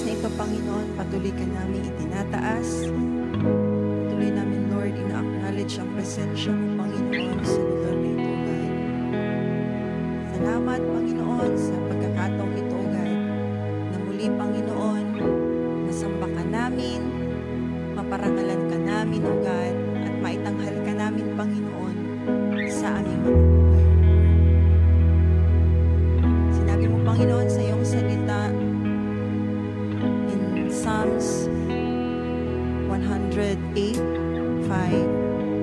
na ito, Panginoon, patuloy ka namin itinataas. Patuloy namin, Lord, ina-acknowledge ang presensya mo, Panginoon, sa lugar na ito, God. Salamat, Panginoon, sa pagkakataong ito, God, na muli, Panginoon, masamba ka namin, maparangalan ka namin, O God, at maitanghal ka namin, Panginoon, sa aming mga buhay. Sinabi mo, Panginoon, sa iyong salita in Psalms 108:5,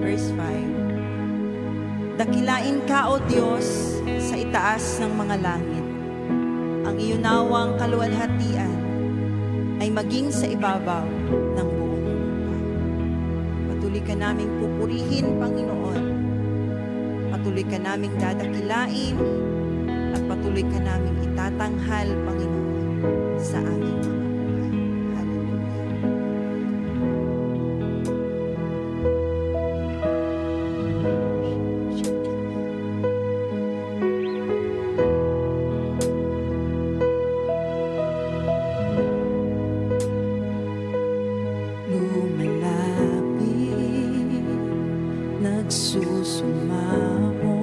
verse 5, dakilain ka, O Diyos, sa itaas ng mga langit. Ang iyunawang kaluwalhatian ay maging sa ibabaw ng buong lupa. Patuloy ka naming pupurihin, Panginoon. Patuloy ka naming dadakilain at patuloy ka naming itatanghal, Panginoon, sa aming mga buhay. Lumalapit, nagsusumamo,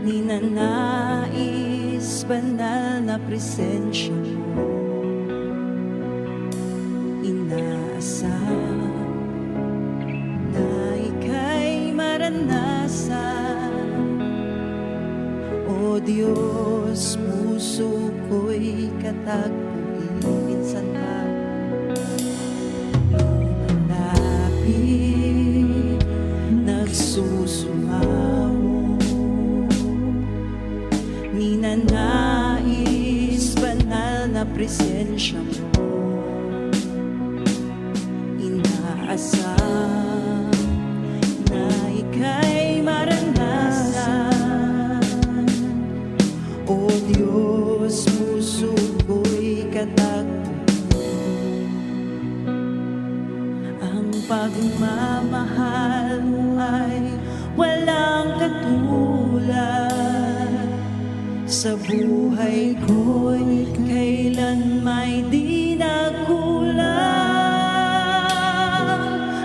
ninanais banal na presensya mo, inaasam na ika'y maranasan. O Diyos, puso ko'y katagpuin. Minsan ba lumalapit, nagsusumawo, ninanais banal na presensya mo, inaasam na ika'y maranasan. O Diyos, puso ko'y katagpuin. Ang pagmamahal mo ay walang katulad. Sa buhay ko'y kailan may di nagkulang.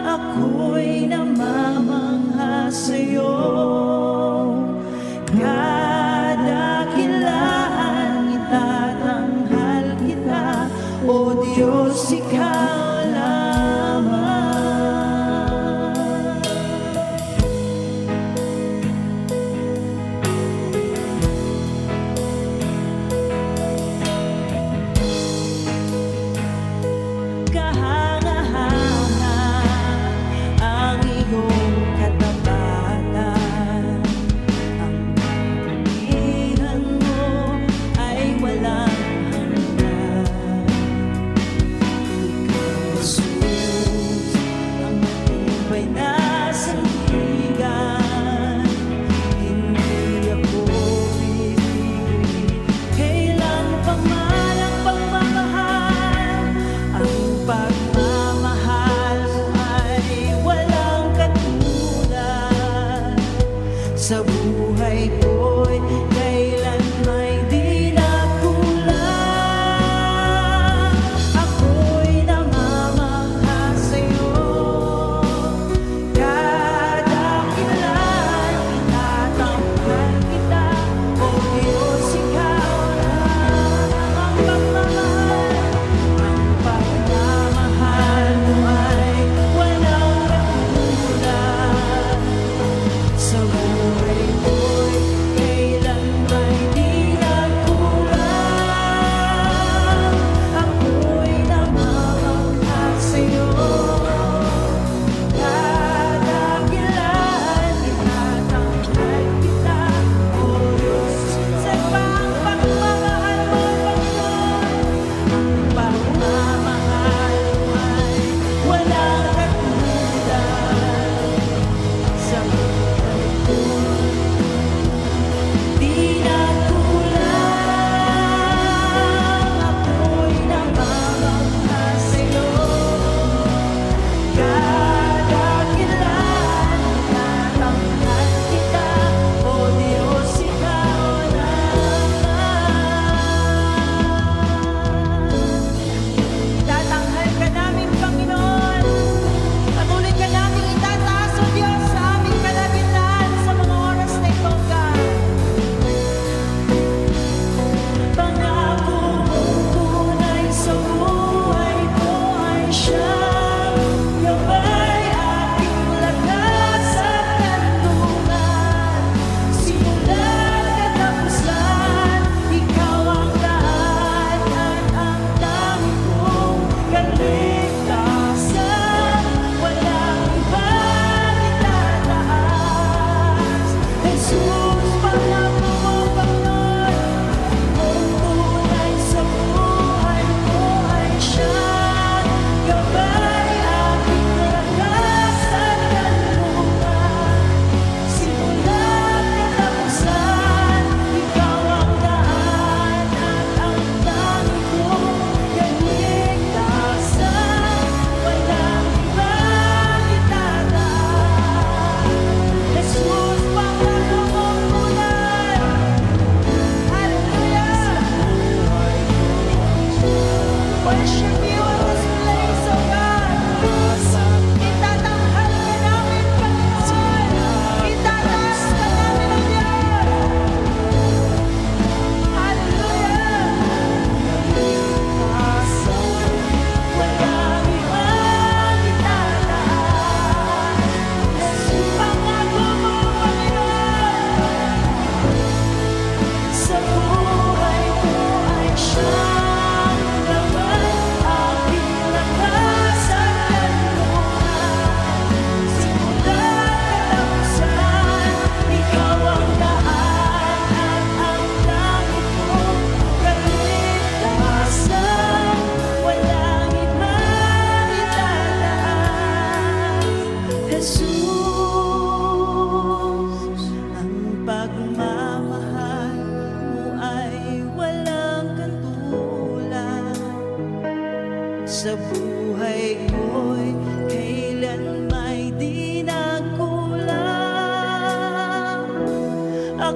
Ako'y namamangha sa'yo, kadakilaan itatanghal kita. O Diyos, ikaw lamang. Kahanga-hanga ang iyong katapatan,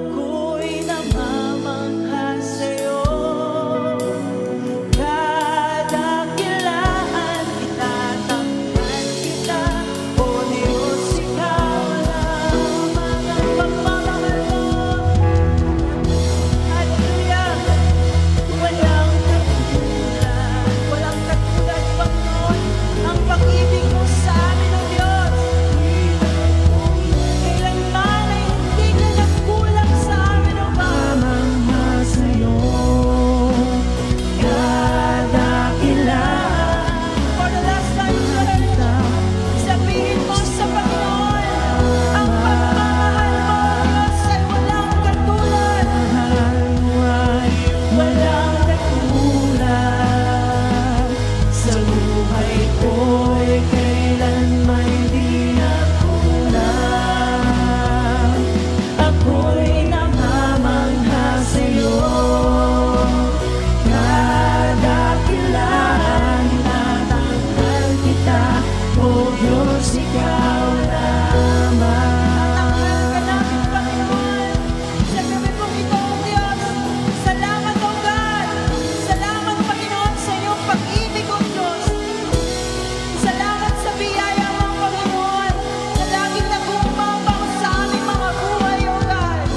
ako'y namamangha sa'yo. Kadakilaan kita, tanggap kita, O Diyos, ikaw lamang ang pagmamahal mo. Hallelujah! Walang katulad, Panginoon, ang pag-ibig mo sa amin, O Diyos. Kailanman ay hindi ka nagkulang sa amin, O God. Mamangha sa'yo, kadakilaan. For the last time, Lord, sabihin mo sa Panginoon, ang pagmamahal mo, O Diyos, ay walang katulad. Mahal mo ay walang katulad. Sa buhay ko'y kailanman di nakulang. Ako'y namamangha sa'yo, kadakilaan. Tinatanghal kita, O Diyos, ikaw lamang. Tanghal ka namin, Panginoon. Sa gabi pong ito, O Diyos, salamat, O God. Salamat, Panginoon, sa iyong pag-ibig, O Diyos. Salamat sa biyaya mo, Panginoon, na laging nag-uumapaw sa aming mga buhay, O God.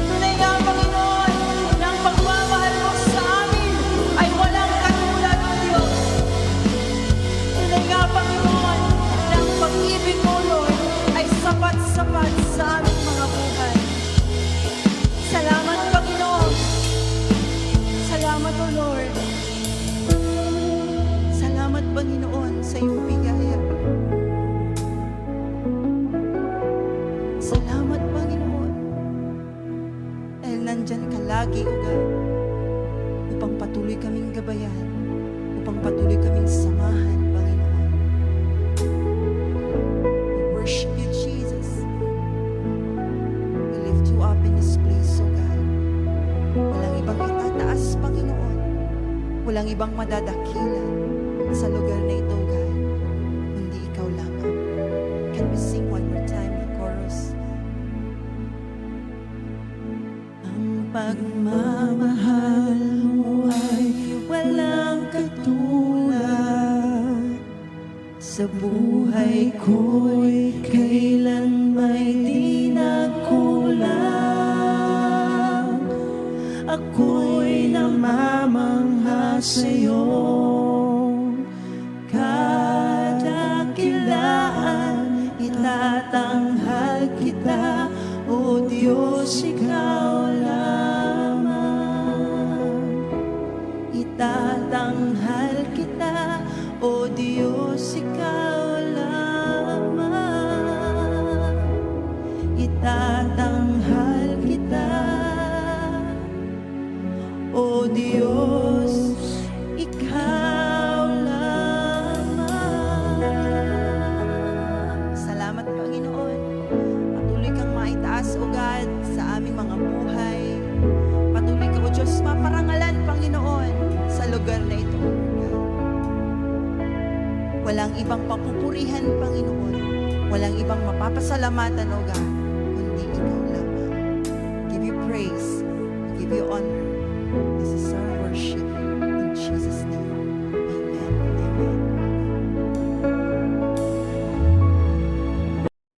Tunay nga, Panginoon, na ang pagmamahal mo sa amin ay walang katulad, O Diyos. Tunay nga, Panginoon, na ang pag-ibig mo, Lord, ay sapat-sapat sa aming mga buhay. Salamat, Panginoon. Salamat, O Lord. Salamat, Panginoon, sa iyong biyaya. Salamat, Panginoon. Dahil nandyan ka lagi, O God, upang patuloy kaming gabayan, upang patuloy kaming samahan, Panginoon. We worship you, Jesus. We lift you up in this place, O God. Walang ibang itataas, Panginoon. Walang ibang madadakila sa lugar na ito, God, kundi ikaw lamang. Can we sing one more time the chorus? Ang pagmamahal mo ay walang katulad. Sa buhay ko'y kailan may di nagkulang. Ako'y namamangha sa'yo, kadakilaan. Itatanghal kita, O Diyos, ikaw lamang. Itatanghal kita, O Diyos, ikaw lamang. Itatanghal kita, O Diyos, ikaw lamang. Salamat, Panginoon. Patuloy kang maitaas, O God, sa aming mga buhay. Patuloy ka, O Diyos, maparangalan, Panginoon, sa lugar na ito, O God. Walang ibang papupurihan, Panginoon. Walang ibang mapapasalamatan, O God, kundi ikaw lamang. Give you praise. Give you honor. This is our worship.